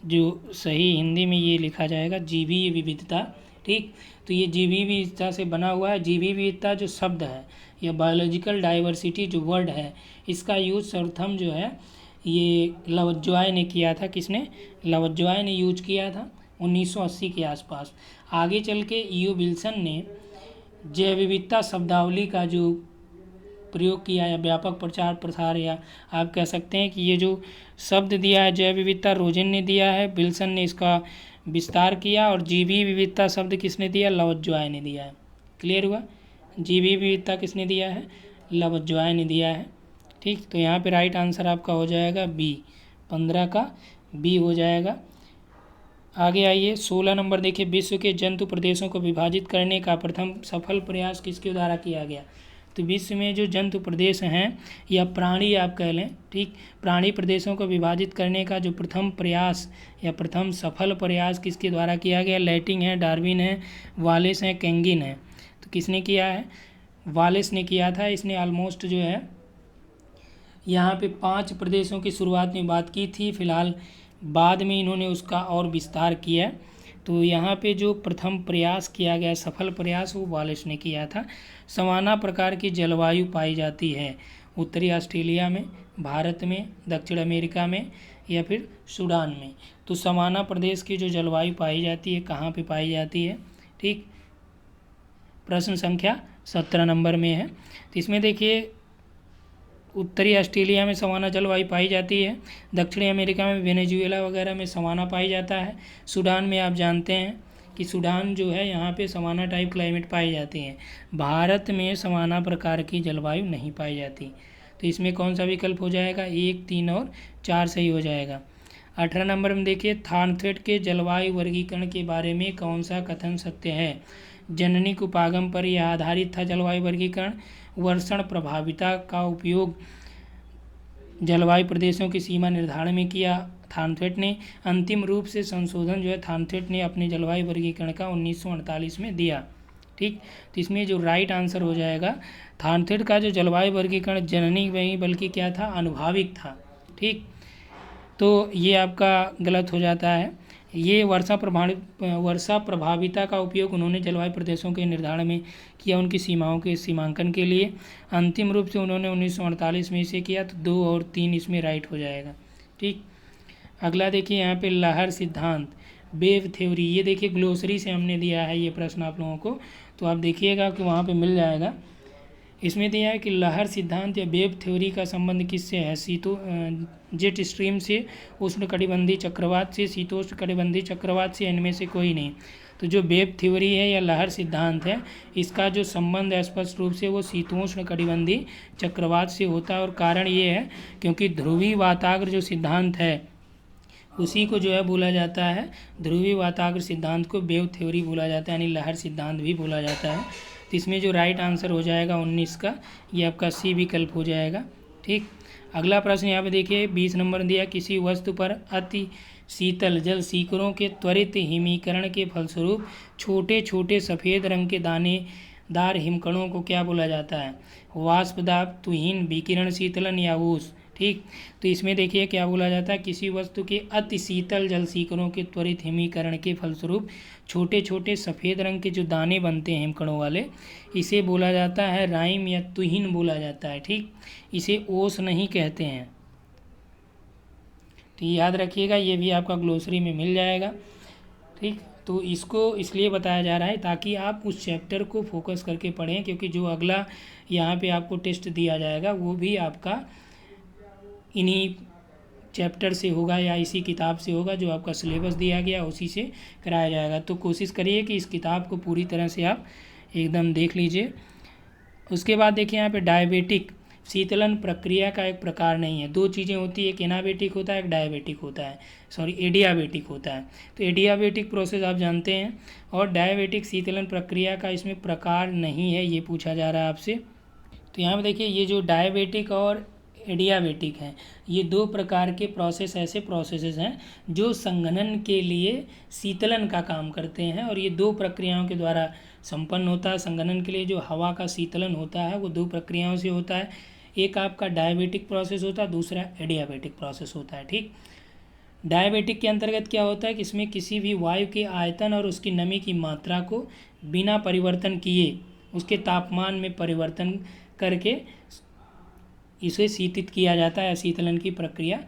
जो सही हिंदी में ये लिखा जाएगा जीवीय विविधता। ठीक। तो ये जीवीय विविधता से बना हुआ है। जीवीय विविधता जो शब्द है या बायोलॉजिकल डाइवर्सिटी जो वर्ड है, इसका यूज सर्वप्रथम जो है ये लावज्जाय ने किया था। किसने? लावज्जाय ने यूज किया था 1980 के आसपास। आगे चल के ईओ विल्सन ने जैव विविधता शब्दावली का जो प्रयोग किया या व्यापक प्रचार प्रसार, या आप कह सकते हैं कि ये जो शब्द दिया है जैव विविधता रोजेन ने दिया है, विल्सन ने इसका विस्तार किया, और जीवीय विविधता शब्द किसने दिया? लावज्जाय ने दिया है। क्लियर हुआ? जीवीय विविधता किसने दिया है? लावज्जाय ने दिया है। ठीक। तो यहाँ पे राइट आंसर आपका हो जाएगा बी, 15 का बी हो जाएगा। आगे आइए 16 नंबर देखिए, विश्व के जंतु प्रदेशों को विभाजित करने का प्रथम सफल प्रयास किसके द्वारा किया गया? तो विश्व में जो जंतु प्रदेश हैं या प्राणी आप कह लें, ठीक, प्राणी प्रदेशों को विभाजित करने का जो प्रथम प्रयास या प्रथम सफल प्रयास किसके द्वारा किया गया? लैटिंग है, डार्विन है, वालेस है, केंगिन है। तो किसने किया है? वालेस ने किया था। इसने ऑलमोस्ट जो है यहाँ पे 5 प्रदेशों की शुरुआत में बात की थी, फिलहाल बाद में इन्होंने उसका और विस्तार किया। तो यहाँ पे जो प्रथम प्रयास किया गया, सफल प्रयास, वो वालेस ने किया था। सवाना प्रकार की जलवायु पाई जाती है उत्तरी ऑस्ट्रेलिया में, भारत में, दक्षिण अमेरिका में या फिर सूडान में। तो सवाना प्रदेश की जो जलवायु पाई जाती है कहाँ पे पाई जाती है? ठीक। प्रश्न संख्या 17 नंबर में है। तो इसमें देखिए उत्तरी ऑस्ट्रेलिया में सवाना जलवायु पाई जाती है, दक्षिणी अमेरिका में वेनेजुएला वगैरह में सवाना पाई जाता है, सूडान में आप जानते हैं कि सूडान जो है यहाँ पे सवाना टाइप क्लाइमेट पाई जाती हैं। भारत में सवाना प्रकार की जलवायु नहीं पाई जाती। तो इसमें कौन सा विकल्प हो जाएगा? 1, 3 और 4 सही हो जाएगा। 18 नंबर में देखिए, थानथ्वेट के जलवायु वर्गीकरण के बारे में कौन सा कथन सत्य है? जननिक उपागम पर यह आधारित था जलवायु वर्गीकरण। वर्षण प्रभाविता का उपयोग जलवायु प्रदेशों की सीमा निर्धारण में किया थानथ्वेट ने। अंतिम रूप से संशोधन जो है थानथ्वेट ने अपने जलवायु वर्गीकरण का 1948 में दिया। ठीक। तो इसमें जो राइट आंसर हो जाएगा, थानथ्वेट का जो जलवायु वर्गीकरण जननी नहीं बल्कि क्या था? अनुभाविक था। ठीक। तो ये आपका गलत हो जाता है। ये वर्षा प्रभाविता का उपयोग उन्होंने जलवायु प्रदेशों के निर्धारण में किया, उनकी सीमाओं के सीमांकन के लिए। अंतिम रूप से उन्होंने 1948 में इसे किया, तो 2 और 3 इसमें राइट हो जाएगा। ठीक, अगला देखिए यहाँ पे लहर सिद्धांत, वेव थ्योरी। ये देखिए ग्लोसरी से हमने दिया है ये प्रश्न आप लोगों को, तो आप देखिएगा कि वहाँ पे मिल जाएगा। इसमें दिया है कि लहर सिद्धांत या वेव थ्योरी का संबंध किससे है? जेट स्ट्रीम से, उष्णकटिबंधीय चक्रवात से, शीतोष्णकटिबंधीय चक्रवात से, इनमें से कोई नहीं। तो जो वेव थ्योरी है या लहर सिद्धांत है, इसका जो संबंध है स्पष्ट रूप से वो शीतोष्णकटिबंधीय चक्रवात से होता है। और कारण ये है क्योंकि ध्रुवीय वाताग्र जो सिद्धांत है उसी को जो है बोला जाता है, ध्रुवीय वाताग्र सिद्धांत को वेव थ्योरी बोला जाता है, यानी लहर सिद्धांत भी बोला जाता है। तो इसमें जो राइट आंसर हो जाएगा 19 का, ये आपका सी विकल्प हो जाएगा। ठीक, अगला प्रश्न यहाँ पे देखिए 20 नंबर दिया, किसी वस्तु पर अति शीतल जल सीकरों के त्वरित हिमीकरण के फलस्वरूप छोटे छोटे सफ़ेद रंग के दानेदार हिमकणों को क्या बोला जाता है? वाष्पदाब, तुहिन, विकिरण शीतलन या ऊष्मा। ठीक, तो इसमें देखिए क्या बोला जाता है, किसी वस्तु के अति शीतल जल सीकरों के त्वरित हिमीकरण के फलस्वरूप छोटे छोटे सफ़ेद रंग के जो दाने बनते हैं हिमकणों वाले, इसे बोला जाता है राइम या तुहिन बोला जाता है। ठीक, इसे ओस नहीं कहते हैं। तो याद रखिएगा, ये भी आपका ग्लोसरी में मिल जाएगा। ठीक, तो इसको इसलिए बताया जा रहा है ताकि आप उस चैप्टर को फोकस करके पढ़ें, क्योंकि जो अगला यहाँ पे आपको टेस्ट दिया जाएगा वो भी आपका इन्हीं चैप्टर से होगा या इसी किताब से होगा, जो आपका सिलेबस दिया गया उसी से कराया जाएगा। तो कोशिश करिए कि इस किताब को पूरी तरह से आप एकदम देख लीजिए। उसके बाद देखिए यहाँ पे डायबिटिक शीतलन प्रक्रिया का एक प्रकार नहीं है। 2 चीज़ें होती है, एक एनाबेटिक होता है, एक डायबिटिक होता है, एडियाबेटिक होता है। तो एडियाबेटिक प्रोसेस आप जानते हैं, और डायबिटिक शीतलन प्रक्रिया का इसमें प्रकार नहीं है, ये पूछा जा रहा है आपसे। तो यहाँ पर देखिए ये जो डायबिटिक और एडियाबेटिक हैं, ये 2 प्रकार के प्रोसेस ऐसे प्रोसेसेस हैं जो संघनन के लिए शीतलन का काम करते हैं, और ये 2 प्रक्रियाओं के द्वारा संपन्न होता है। संघनन के लिए जो हवा का शीतलन होता है वो 2 प्रक्रियाओं से होता है, एक आपका डायबिटिक प्रोसेस होता है, दूसरा एडियाबेटिक प्रोसेस होता है। ठीक, डायबिटिक के अंतर्गत क्या होता है कि इसमें किसी भी वायु के आयतन और उसकी नमी की मात्रा को बिना परिवर्तन किए उसके तापमान में परिवर्तन करके इसे शीतित किया जाता है, शीतलन की प्रक्रिया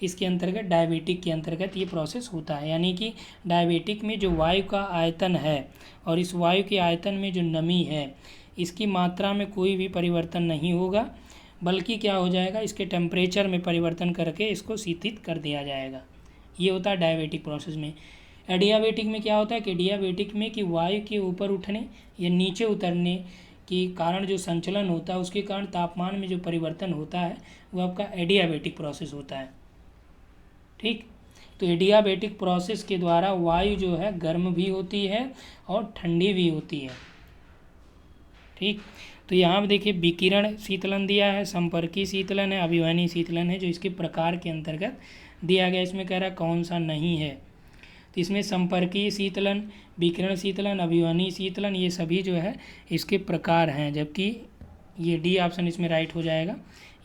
इसके अंतर्गत डायबिटिक के अंतर्गत ये प्रोसेस होता है। यानी कि डायबिटिक में जो वायु का आयतन है और इस वायु के आयतन में जो नमी है, इसकी मात्रा में कोई भी परिवर्तन नहीं होगा, बल्कि क्या हो जाएगा, इसके टेम्परेचर में परिवर्तन करके इसको शीतित कर दिया जाएगा। ये होता है डायबिटिक प्रोसेस में। एडियाबेटिक में क्या होता है कि एडियाबेटिक में कि वायु के ऊपर उठने या नीचे उतरने के कारण जो संचलन होता है, उसके कारण तापमान में जो परिवर्तन होता है वो आपका एडियाबेटिक प्रोसेस होता है। ठीक, तो एडियाबेटिक प्रोसेस के द्वारा वायु जो है गर्म भी होती है और ठंडी भी होती है। ठीक, तो यहाँ पे देखिए विकिरण शीतलन दिया है, संपर्की शीतलन है, अभिवहनीय शीतलन है, जो इसके प्रकार के अंतर्गत दिया गया। इसमें कह रहा है कौन सा नहीं है, तो इसमें संपर्कीय शीतलन, विकिरण शीतलन, अभिवहनीय शीतलन, ये सभी जो है इसके प्रकार हैं, जबकि ये डी ऑप्शन इसमें राइट हो जाएगा।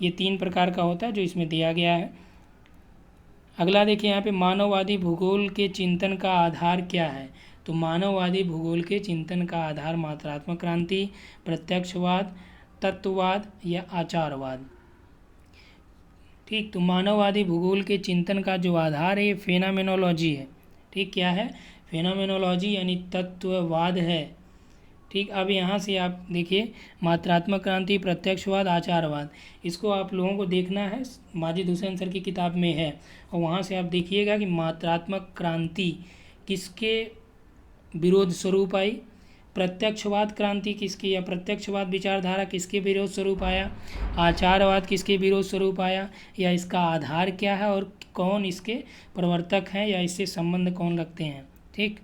ये 3 प्रकार का होता है जो इसमें दिया गया है। अगला देखिए यहाँ पे मानववादी भूगोल के चिंतन का आधार क्या है? तो मानववादी भूगोल के चिंतन का आधार मात्रात्मक क्रांति, प्रत्यक्षवाद, तत्ववाद या आचारवाद। ठीक, तो मानववादी भूगोल के चिंतन का जो आधार है ये फेनामेनोलॉजी है। ठीक, क्या है? फेनोमेनोलॉजी यानी तत्ववाद है। ठीक, अब यहाँ से आप देखिए मात्रात्मक क्रांति, प्रत्यक्षवाद, आचारवाद, इसको आप लोगों को देखना है, माजिद हुसैन सर की किताब में है, और वहाँ से आप देखिएगा कि मात्रात्मक क्रांति किसके विरोध स्वरूप आई, प्रत्यक्षवाद क्रांति किसकी या प्रत्यक्षवाद विचारधारा किसके विरोध स्वरूप आया, आचारवाद किसके विरोध स्वरूप आया, या इसका आधार क्या है और कौन इसके प्रवर्तक हैं या इससे संबंध कौन रखते हैं। ठीक,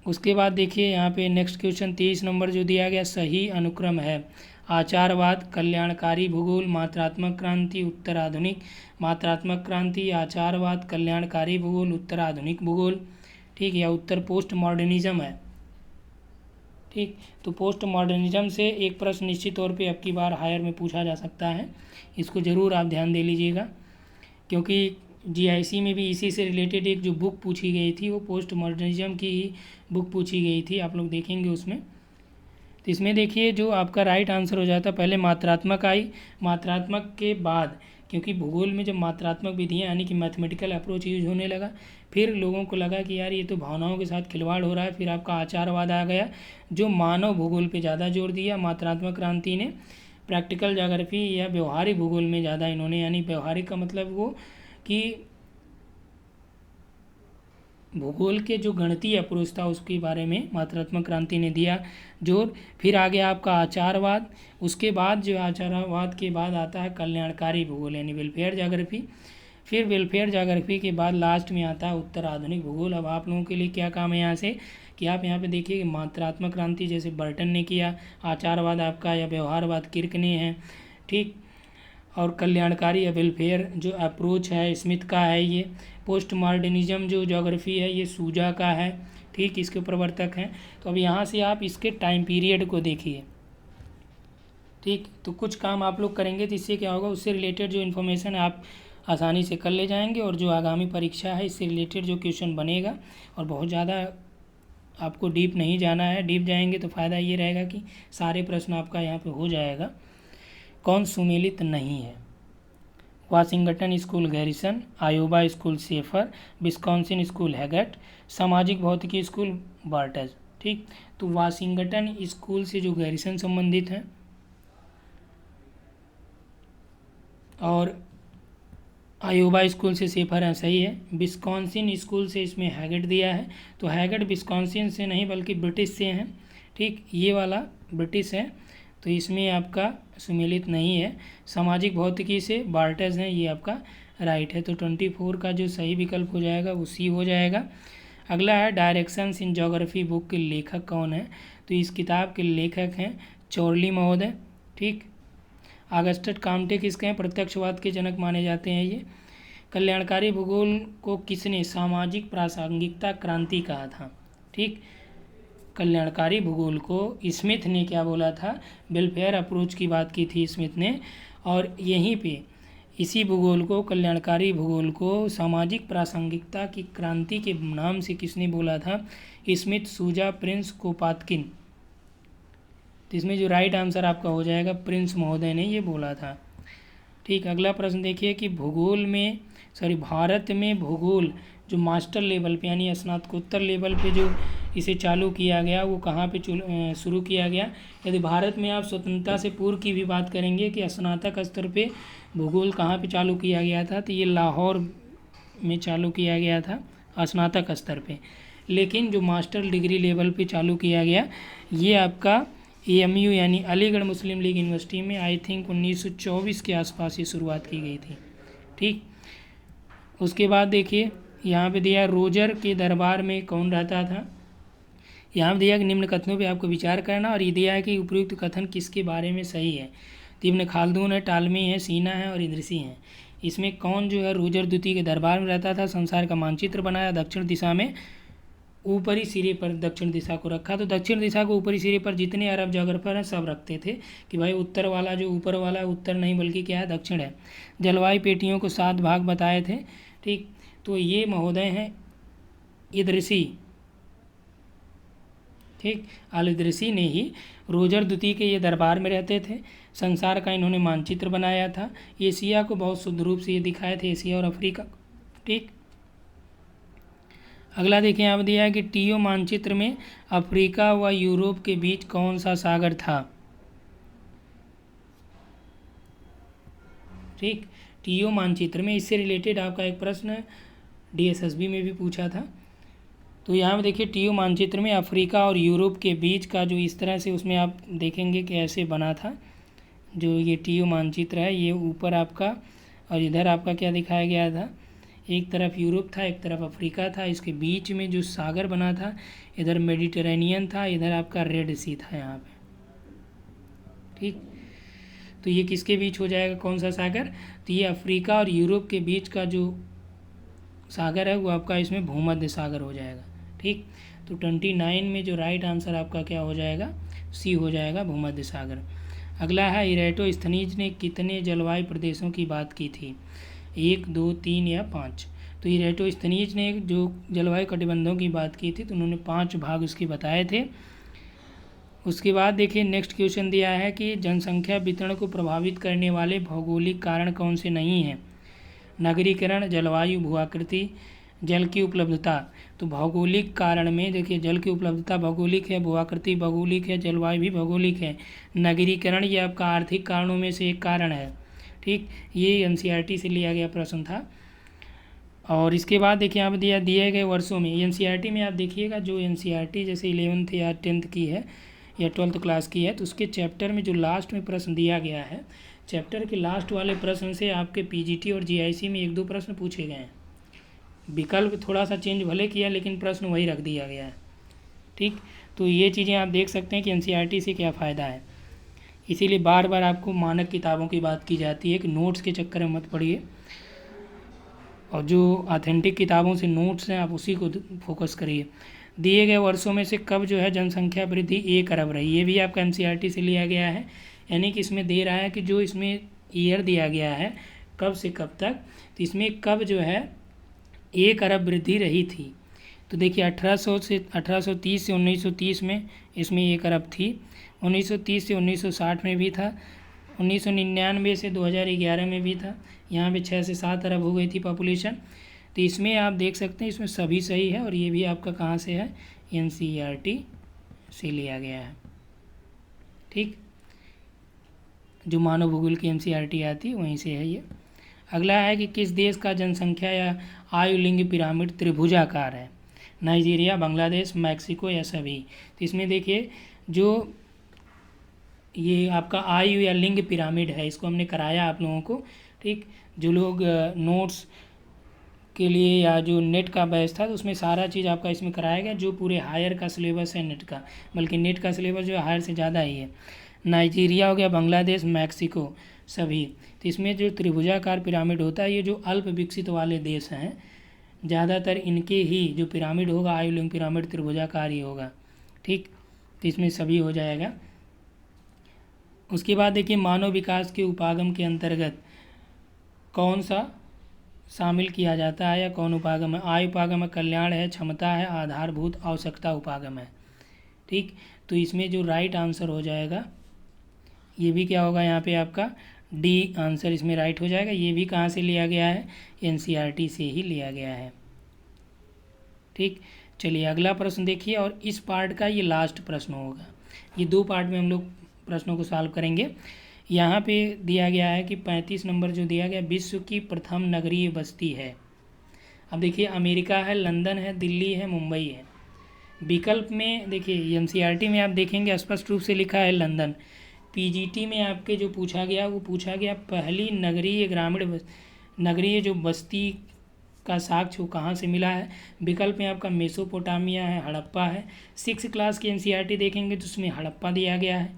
उसके बाद देखिए यहाँ पे नेक्स्ट क्वेश्चन 23 नंबर जो दिया गया, सही अनुक्रम है आचारवाद, कल्याणकारी भूगोल, मात्रात्मक क्रांति, उत्तराधुनिक मात्रात्मक क्रांति, आचारवाद, कल्याणकारी भूगोल, उत्तराधुनिक भूगोल। ठीक, या उत्तर पोस्ट मॉडर्निज्म है। ठीक, तो पोस्ट मॉडर्निज्म से एक प्रश्न निश्चित तौर पे अब की बार हायर में पूछा जा सकता है, इसको ज़रूर आप ध्यान दे लीजिएगा, क्योंकि जीआईसी में भी इसी से रिलेटेड एक जो बुक पूछी गई थी वो पोस्ट मॉडर्निज्म की ही बुक पूछी गई थी, आप लोग देखेंगे उसमें। तो इसमें देखिए जो आपका राइट आंसर हो जाता है, पहले मात्रात्मक आई, मात्रात्मक के बाद क्योंकि भूगोल में जब मात्रात्मक विधियाँ यानी कि मैथमेटिकल अप्रोच यूज होने लगा, फिर लोगों को लगा कि यार ये तो भावनाओं के साथ खिलवाड़ हो रहा है, फिर आपका आचारवाद आ गया जो मानव भूगोल पे ज़्यादा जोर दिया। मात्रात्मक क्रांति ने प्रैक्टिकल ज्योग्राफी या व्यवहारिक भूगोल में ज़्यादा इन्होंने, यानी व्यवहारिक का मतलब वो कि भूगोल के जो गणितीय अप्रोच था उसके बारे में मात्रात्मक क्रांति ने दिया जोर। फिर आ गया आपका आचारवाद, उसके बाद जो आचारवाद के बाद आता है कल्याणकारी भूगोल यानी वेलफेयर ज्योग्राफी। फिर वेलफेयर ज्योग्राफी के बाद लास्ट में आता है उत्तर आधुनिक भूगोल। अब आप लोगों के लिए क्या काम है यहाँ से कि आप यहाँ पे देखिए कि मात्रात्मक क्रांति जैसे बर्टन ने किया, आचारवाद आपका या व्यवहारवाद किर्क ने है, ठीक, और कल्याणकारी या वेलफेयर जो अप्रोच है स्मिथ का है, ये पोस्ट मॉडर्निज्म जो ज्योग्राफी है ये सूजा का है, ठीक, इसके प्रवर्तक हैं। तो अब यहाँ से आप इसके टाइम पीरियड को देखिए, ठीक, तो कुछ काम आप लोग करेंगे तो इससे क्या होगा, उससे रिलेटेड जो इन्फॉर्मेशन है आप आसानी से कर ले जाएंगे और जो आगामी परीक्षा है इससे रिलेटेड जो क्वेश्चन बनेगा, और बहुत ज़्यादा आपको डीप नहीं जाना है, डीप जाएंगे तो फ़ायदा ये रहेगा कि सारे प्रश्न आपका यहाँ पे हो जाएगा। कौन सुमेलित नहीं है? Washington school Garrison, Iowa school Shafer, Wisconsin school Haggett, सामाजिक भौतिकी स्कूल बार्टज, ठीक। तो वाशिंगटन स्कूल से जो गैरिसन संबंधित है और आयोवा स्कूल से सेफर है, सही है। विस्कॉन्सिन स्कूल से इसमें हैगट दिया है, तो हैगट विस्कॉन्सिन से नहीं बल्कि ब्रिटिश से हैं, ठीक, ये वाला ब्रिटिश है, तो इसमें आपका सुमेलित नहीं है। सामाजिक भौतिकी से बार्टज हैं, ये आपका राइट है। तो 24 का जो सही विकल्प हो जाएगा वो सी हो जाएगा। अगला है डायरेक्शंस इन ज्योग्राफी बुक के लेखक कौन है? तो इस किताब के लेखक हैं चौर्ली महोदय, ठीक। ऑगस्टस कॉम्टे किसके हैं? प्रत्यक्षवाद के जनक माने जाते हैं ये। कल्याणकारी भूगोल को किसने सामाजिक प्रासंगिकता क्रांति कहा था? ठीक, कल्याणकारी भूगोल को स्मिथ ने क्या बोला था? वेलफेयर अप्रोच की बात की थी स्मिथ ने, और यहीं पे इसी भूगोल को, कल्याणकारी भूगोल को सामाजिक प्रासंगिकता की क्रांति के नाम से किसने बोला था? स्मिथ, सूजा, प्रिंस, कोपात्किन। तो इसमें जो राइट आंसर आपका हो जाएगा प्रिंस महोदय ने ये बोला था। ठीक, अगला प्रश्न देखिए कि भूगोल में भारत में भूगोल जो मास्टर लेवल पे यानी स्नातकोत्तर लेवल पे जो इसे चालू किया गया वो कहाँ पे शुरू किया गया? यदि भारत में आप स्वतंत्रता से पूर्व की भी बात करेंगे कि स्नातक स्तर पे भूगोल कहाँ पे चालू किया गया था, तो ये लाहौर में चालू किया गया था स्नातक स्तर पे। लेकिन जो मास्टर डिग्री लेवल पे चालू किया गया ये आपका AMU यानी अलीगढ़ मुस्लिम लीग यूनिवर्सिटी में आई थिंक 1924 के आसपास ये शुरुआत की गई थी। ठीक, उसके बाद देखिए यहाँ पे दिया रोजर के दरबार में कौन रहता था? यहाँ दिया कि निम्न कथनों पे आपको विचार करना, और ये दिया है कि उपयुक्त कथन किसके बारे में सही है। तो इब्न खालदून है, टालमी है, सीना है और इद्रिसी हैं। इसमें कौन जो है रोजर द्वितीय के दरबार में रहता था, संसार का मानचित्र बनाया, दक्षिण दिशा में ऊपरी सिरे पर दक्षिण दिशा को रखा। तो दक्षिण दिशा को ऊपरी सिरे पर जितने अरब ज्योग्राफर हैं सब रखते थे कि भाई उत्तर वाला जो ऊपर वाला है उत्तर नहीं बल्कि क्या है, दक्षिण है। जलवायु पेटियों को 7 भाग बताए थे। ठीक, तो ये महोदय हैं इद्रिसी। ठीक, अल इद्रिसी ने ही रोजर द्वितीय के ये दरबार में रहते थे। संसार का इन्होंने मानचित्र बनाया था। एशिया को बहुत शुद्ध रूप से ये दिखाए थे, एशिया और अफ्रीका। ठीक, अगला देखिए यहाँ पर दिया है कि टीओ मानचित्र में अफ्रीका व यूरोप के बीच कौन सा सागर था? ठीक, टीओ मानचित्र में इससे रिलेटेड आपका एक प्रश्न DSSB में भी पूछा था। तो यहाँ पे देखिए टीओ मानचित्र में अफ्रीका और यूरोप के बीच का जो इस तरह से उसमें आप देखेंगे कि ऐसे बना था। जो ये टीओ मानचित्र है ये ऊपर आपका और इधर आपका क्या दिखाया गया था, एक तरफ यूरोप था एक तरफ अफ्रीका था। इसके बीच में जो सागर बना था इधर मेडिटेरेनियन था, इधर आपका रेड सी था यहाँ पे। ठीक, तो ये किसके बीच हो जाएगा, कौन सा सागर? तो ये अफ्रीका और यूरोप के बीच का जो सागर है वो आपका इसमें भूमध्य सागर हो जाएगा। ठीक, तो 29 में जो राइट आंसर आपका क्या हो जाएगा, सी हो जाएगा, भूमध्य सागर। अगला है इरेटोस्थनीज ने कितने जलवायु प्रदेशों की बात की थी? 1, 2, 3 या 5। तो इरेटोस्थनीज ने जो जलवायु कटिबंधों की बात की थी तो उन्होंने 5 भाग उसके बताए थे। उसके बाद देखिए नेक्स्ट क्वेश्चन दिया है कि जनसंख्या वितरण को प्रभावित करने वाले भौगोलिक कारण कौन से नहीं हैं। नगरीकरण, जलवायु, भूआकृति, जल की उपलब्धता। तो भौगोलिक कारण में देखिए जल की उपलब्धता भौगोलिक है, भूआकृति भौगोलिक है, जलवायु भी भौगोलिक है। नगरीकरण ये आपका आर्थिक कारणों में से एक कारण है। ठीक, ये एनसीईआरटी से लिया गया प्रश्न था। और इसके बाद देखिए आप दिए गए वर्षों में एनसीईआरटी में आप देखिएगा जो एनसीईआरटी जैसे 11th या 10th की है या 12th क्लास की है तो उसके चैप्टर में जो लास्ट में प्रश्न दिया गया है, चैप्टर के लास्ट वाले प्रश्न से आपके पीजीटी और जीआईसी में 1-2 प्रश्न पूछे गए हैं। विकल्प थोड़ा सा चेंज भले किया लेकिन प्रश्न वही रख दिया गया है। ठीक, तो ये चीज़ें आप देख सकते हैं कि एनसीईआरटी से क्या फ़ायदा है। इसीलिए बार बार आपको मानक किताबों की बात की जाती है कि नोट्स के चक्कर में मत पड़िए, और जो ऑथेंटिक किताबों से नोट्स हैं आप उसी को फोकस करिए। दिए गए वर्षों में से कब जो है जनसंख्या वृद्धि 1 अरब रही, ये भी आपका एनसीईआरटी से लिया गया है। यानी कि इसमें दे रहा है कि जो इसमें ईयर दिया गया है कब से कब तक, तो इसमें कब जो है 1 अरब वृद्धि रही थी। तो देखिए 1830 से 1930 में इसमें 1 अरब थी, 1930 से 1960 में भी था, 1999 से 2011 में भी था। यहाँ पे 6 से 7 अरब हो गई थी पॉपुलेशन। तो इसमें आप देख सकते हैं इसमें सभी सही है, और ये भी आपका कहाँ से है, एनसीईआरटी से लिया गया है। ठीक, जो मानव भूगोल की एनसीईआरटी आती है वहीं से है ये। अगला है कि किस देश का जनसंख्या या आयु लिंग पिरामिड त्रिभुजाकार है। नाइजीरिया, बांग्लादेश, मैक्सिको या सभी। तो इसमें देखिए जो ये आपका आयु या लिंग पिरामिड है इसको हमने कराया आप लोगों को। ठीक, जो लोग नोट्स के लिए या जो नेट का बैच था तो उसमें सारा चीज़ आपका इसमें कराया गया, जो पूरे हायर का सिलेबस है नेट का, बल्कि नेट का सिलेबस जो है हायर से ज़्यादा ही है। नाइजीरिया हो गया, बांग्लादेश, मैक्सिको सभी। तो इसमें जो त्रिभुजाकार पिरामिड होता है ये जो अल्प विकसित वाले देश हैं ज़्यादातर इनके ही जो पिरामिड होगा आयु लिंग पिरामिड त्रिभुजाकार ही होगा। ठीक, तो इसमें सभी हो जाएगा। उसके बाद देखिए मानव विकास के उपागम के अंतर्गत कौन सा शामिल किया जाता है या कौन उपागम है। आय उपागम है, कल्याण है, क्षमता है, आधारभूत आवश्यकता उपागम है। ठीक, तो इसमें जो राइट आंसर हो जाएगा ये भी क्या होगा, यहाँ पे आपका डी आंसर इसमें राइट हो जाएगा। ये भी कहाँ से लिया गया है, एनसीईआरटी से ही लिया गया है। ठीक, चलिए अगला प्रश्न देखिए, और इस पार्ट का ये लास्ट प्रश्न होगा। ये 2 पार्ट में हम लोग प्रश्नों को सॉल्व करेंगे। यहाँ पे दिया गया है कि 35 नंबर जो दिया गया विश्व की प्रथम नगरीय बस्ती है। अब देखिए अमेरिका है, लंदन है, दिल्ली है, मुंबई है। विकल्प में देखिए एनसीईआरटी में आप देखेंगे स्पष्ट रूप से लिखा है लंदन। पीजीटी में आपके जो पूछा गया पहली नगरीय जो बस्ती का साक्ष्य वो कहाँ से मिला है। विकल्प में आपका मेसोपोटामिया है, हड़प्पा है। 6 क्लास की एनसीईआरटी देखेंगे तो उसमें हड़प्पा दिया गया है,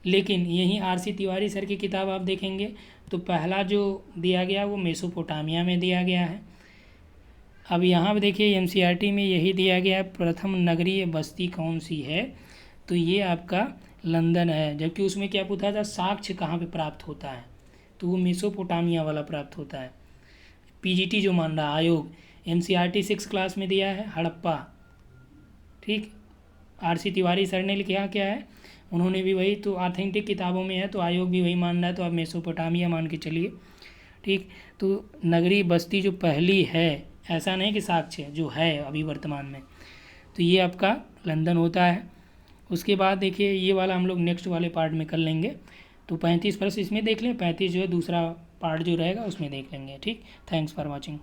लेकिन यहीं आरसी तिवारी सर की किताब आप देखेंगे तो पहला जो दिया गया वो मेसोपोटामिया में दिया गया है। अब यहाँ पे देखिए एनसीईआरटी में यही दिया गया है प्रथम नगरीय बस्ती कौन सी है, तो ये आपका लंदन है। जबकि उसमें क्या पूछा था, साक्ष्य कहाँ पे प्राप्त होता है, तो वो मेसोपोटामिया वाला प्राप्त होता है। पीजीटी जो मान रहा आयोग, एनसीईआरटी 6 क्लास में दिया है हड़प्पा। ठीक, आरसी तिवारी सर ने लिखा क्या है, उन्होंने भी वही, तो ऑथेंटिक किताबों में है तो आयोग भी वही मान रहा है, तो आप मेसोपोटामिया मान के चलिए। ठीक, तो नगरीय बस्ती जो पहली है, ऐसा नहीं कि साक्ष्य जो है अभी वर्तमान में, तो ये आपका लंदन होता है। उसके बाद देखिए ये वाला हम लोग नेक्स्ट वाले पार्ट में कर लेंगे। तो 35 प्रश्न इसमें देख लें, 35 जो है दूसरा पार्ट जो रहेगा उसमें देख लेंगे। ठीक, थैंक्स फॉर वॉचिंग।